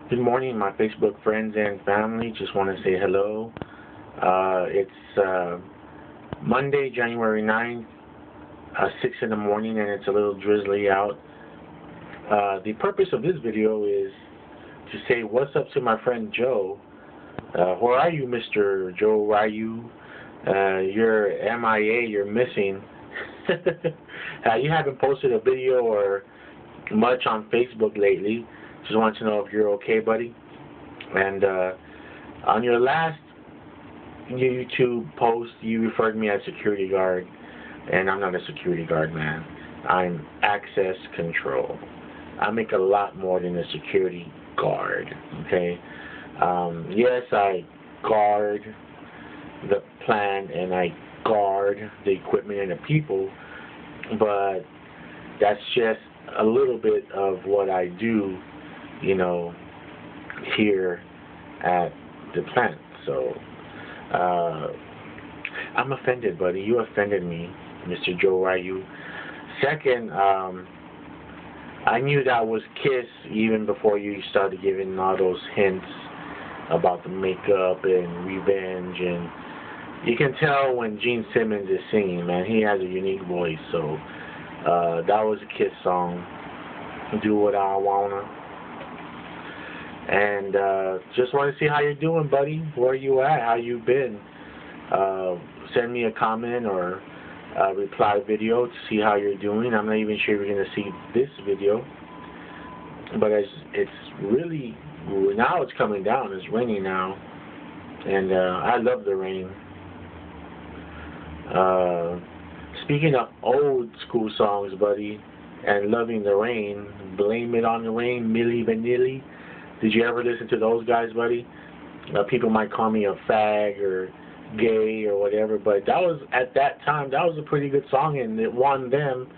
Good morning, my Facebook friends and family. Just want to say hello. It's Monday, January 9th, 6 in the morning, and it's a little drizzly out. The purpose of this video is to say what's up to my friend Joe. Where are you, Mr. Joe? Where are you? You're M.I.A. You're missing. You haven't posted a video or much on Facebook lately. Just want to know if you're okay, buddy. And on your last YouTube post, you referred me as security guard, and I'm not a security guard, man. I'm access control. I make a lot more than a security guard, okay? Yes, I guard the plant and I guard the equipment and the people, but that's just a little bit of what I do, here at the plant. So I'm offended, buddy. You offended me, Mr. Joe Ryu. Second, I knew that was Kiss even before you started giving all those hints about the makeup and revenge, and you can tell when Gene Simmons is singing, man. He has a unique voice, so that was a Kiss song, Do What I Wanna. And just want to see how you're doing, buddy. Where you at? How you been? Send me a comment or a reply video to see how you're doing. I'm not even sure if you're going to see this video, but it's really, now it's coming down. It's raining now, and I love the rain. Speaking of old school songs, buddy, and loving the rain, Blame It on the Rain, Milli Vanilli. Did you ever listen to those guys, buddy? People might call me a fag or gay or whatever, but that was, at that time, that was a pretty good song, and it won them,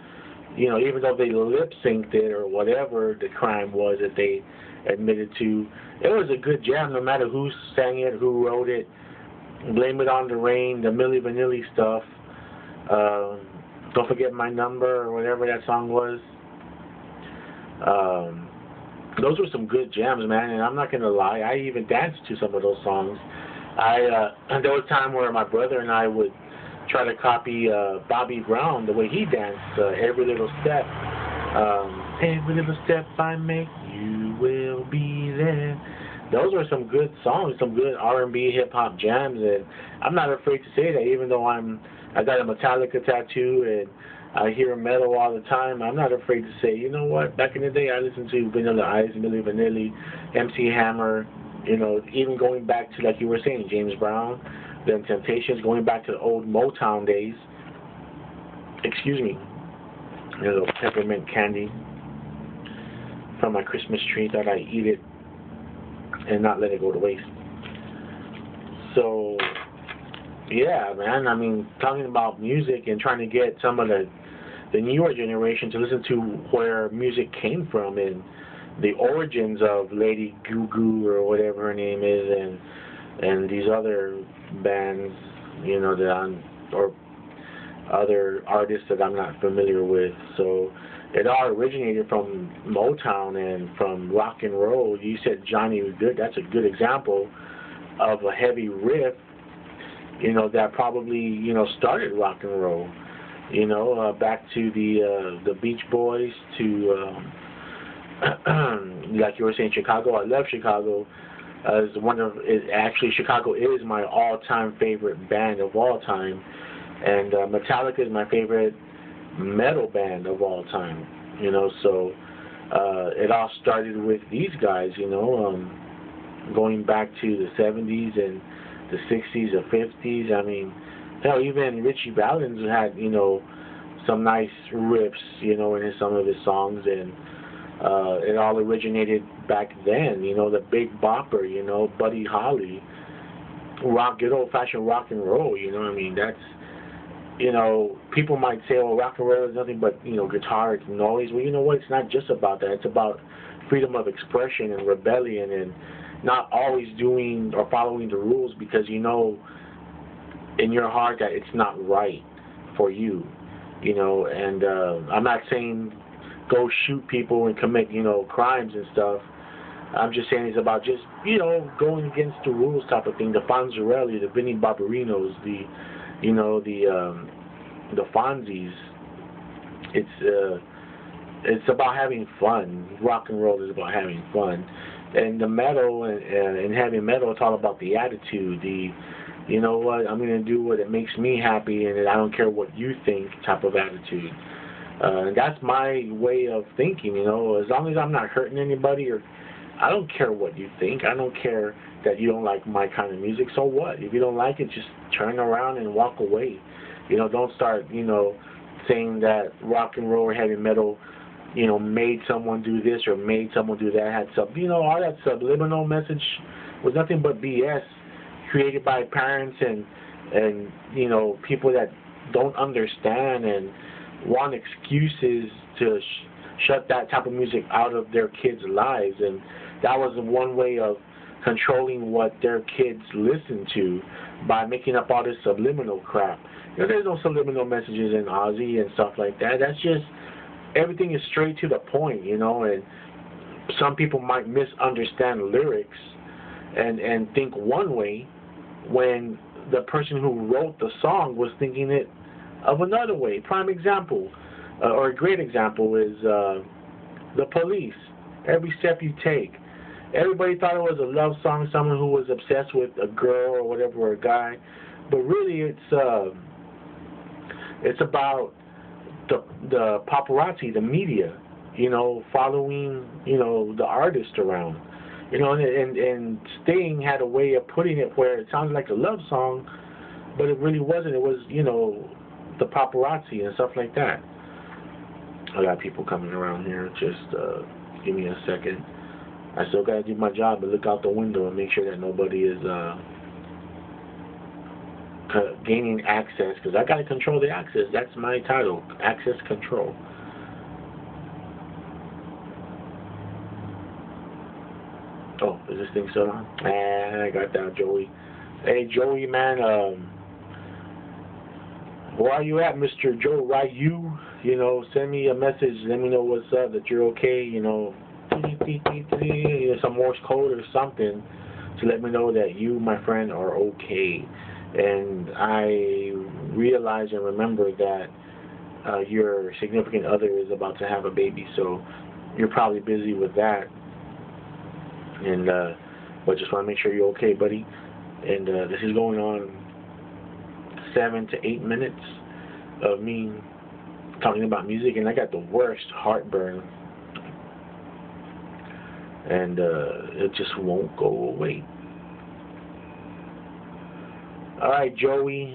even though they lip-synced it or whatever the crime was that they admitted to. It was a good jam, no matter who sang it, who wrote it. Blame It on the Rain, the Milli Vanilli stuff. Don't Forget My Number or whatever that song was. Those were some good jams, man, and I'm not going to lie, I even danced to some of those songs. There was a time where my brother and I would try to copy Bobby Brown, the way he danced, every little step. Every little step I make, you will be there. Those were some good songs, some good R&B hip-hop jams, and I'm not afraid to say that, even though I got a Metallica tattoo and I hear metal all the time. I'm not afraid to say, you know what, back in the day I listened to Vanilla Ice, Milli Vanilli, MC Hammer, even going back to, like you were saying, James Brown, Them Temptations, going back to the old Motown days. Excuse me. A little peppermint candy from my Christmas tree. Thought I'd eat it and not let it go to waste. So, yeah, man, I mean, talking about music and trying to get some of the newer generation to listen to where music came from and the origins of Lady Goo or whatever her name is, and these other bands, or other artists that I'm not familiar with. So it all originated from Motown and from rock and roll. You said Johnny was good. That's a good example of a heavy riff, that probably, started rock and roll. Back to the Beach Boys, to like you were saying, Chicago. I love Chicago. Actually, Chicago is my all-time favorite band of all time, and Metallica is my favorite metal band of all time. So it all started with these guys. Going back to the 70s and the 60s or 50s. I mean, hell, even Richie Valens had, some nice riffs, in some of his songs, and it all originated back then, the Big Bopper, Buddy Holly, good old-fashioned rock and roll, I mean, that's, people might say, well, rock and roll is nothing but, guitar, it's noise. Well, you know what, it's not just about that. It's about freedom of expression and rebellion and not always doing or following the rules because in your heart that it's not right for you, and I'm not saying go shoot people and commit, crimes and stuff, I'm just saying it's about just, you know, going against the rules type of thing. The Fonzarelli, the Vinnie Barbarinos, the, you know, the Fonzies. It's about having fun. Rock and roll is about having fun, and the metal and heavy metal, it's all about the attitude. The, you know what, I'm gonna do what it makes me happy, and I don't care what you think type of attitude. And that's my way of thinking. You know, as long as I'm not hurting anybody, or I don't care what you think. I don't care that you don't like my kind of music. So what? If you don't like it, just turn around and walk away. You know, don't start, you know, saying that rock and roll or heavy metal, you know, made someone do this or made someone do that. Had some, you know, all that subliminal message was nothing but BS created by parents and you know, people that don't understand and want excuses to shut that type of music out of their kids' lives. And that was one way of controlling what their kids listen to, by making up all this subliminal crap. You know, there's no subliminal messages in Ozzy and stuff like that. That's just, everything is straight to the point, you know. And some people might misunderstand lyrics and think one way when the person who wrote the song was thinking it of another way. Prime example, or a great example, is The Police, Every Step You Take. Everybody thought it was a love song, someone who was obsessed with a girl or whatever, or a guy, but really it's about the paparazzi, the media, you know, following, you know, the artist around, you know, and Sting had a way of putting it where it sounded like a love song, but it really wasn't. It was, you know, the paparazzi and stuff like that. I got people coming around here. Just give me a second. I still gotta do my job, but look out the window and make sure that nobody is gaining access, because I gotta control the access. That's my title, access control. Oh, is this thing still on? I got that, Joey. Hey, Joey, man, where are you at, Mr. Joe Ryu? You know, send me a message. Let me know what's up, that you're okay. You know, some Morse code or something to let me know that you, my friend, are okay. And I realize and remember that your significant other is about to have a baby, so you're probably busy with that. And but just want to make sure you're okay, buddy. And this is going on 7 to 8 minutes of me talking about music, and I got the worst heartburn, and it just won't go away. All right, Joey,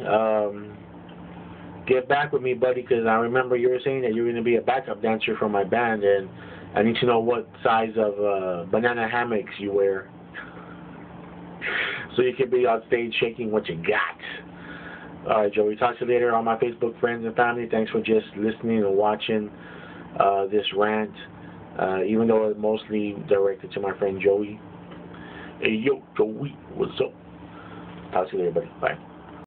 get back with me, buddy, because I remember you were saying that you're going to be a backup dancer for my band, and I need to know what size of banana hammocks you wear, so you can be on stage shaking what you got. All right, Joey, talk to you later. All my Facebook friends and family, thanks for just listening and watching this rant, even though it's mostly directed to my friend Joey. Hey, yo, Joey, what's up? Talk to you later, buddy. Bye.